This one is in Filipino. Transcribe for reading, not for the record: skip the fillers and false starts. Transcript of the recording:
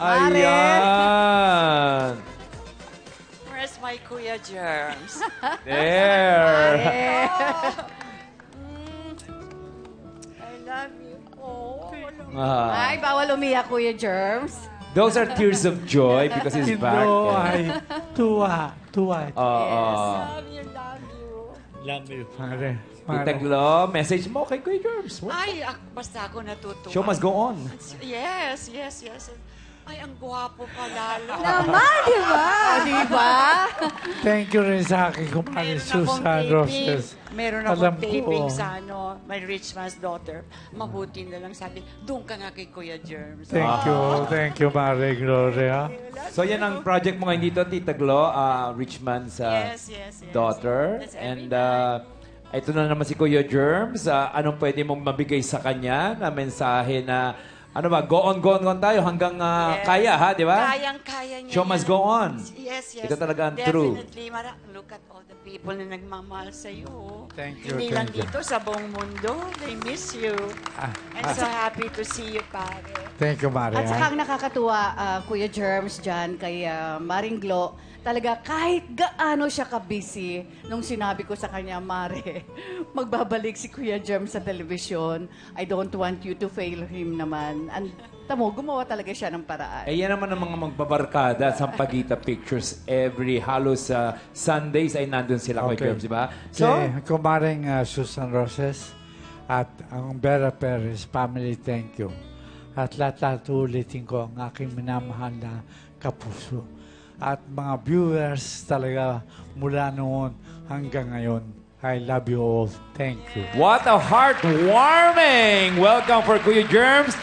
Ayan. Where's my Kuya Germs? There. I love you. Oh, Ah. Ay, bawal umiyak, Kuya Germs. Those are tears of joy because he's back. No, Yeah. tuwa. love you, love you. Love you, pare. Tita Glo, message mo kay Kuya Germs. Ay, basta ako natutuwa. Show must go on. Yes. Ay, ang gwapo pa lalo. Naman, di ba? Di ba? Thank you rin sa akin, kumari Susan Roses. Meron Alam akong ko. taping sa My Rich Man's Daughter. Mabuti na lang sabi, doon ka nga kay Kuya Germs. Thank you, Mare Gloria. So yan ang project mo ngayon dito, Tita Glo, Richman's Yes. daughter. That's And every ito na naman si Kuya Germs. Anong pwede mong mabigay sa kanya na mensahe na go on tayo hanggang kaya, ha? Di ba? Kayang-kaya niya. Show must go on. Yes. Ito talaga ang true. Definitely. Look at all the people na nagmamahal sa iyo. Thank you, Hindi lang thank you. dito, sa buong mundo. They miss you. I'm so happy to see you, pare. Thank you, Mare. At saka ang nakakatuwa, Kuya Germs dyan, kay Maring Glo, talaga kahit gaano siya ka-busy, nung sinabi ko sa kanya, Mare, magbabalik si Kuya Germs sa telebisyon. I don't want you to fail him naman. And tamo, gumawa talaga siya ng paraan. Eh, yan naman ang mga magbabarkada sa Pagita Pictures every halos Sundays ay nandun sila kay Germs, di ba? So, kumaring Susan Roses at ang Vera Perez family, thank you. At lahat ulitin ko ang aking minamahal na kapuso. At mga viewers talaga mula noon hanggang ngayon, I love you all. Thank you. What a heartwarming welcome for Kuya Germs.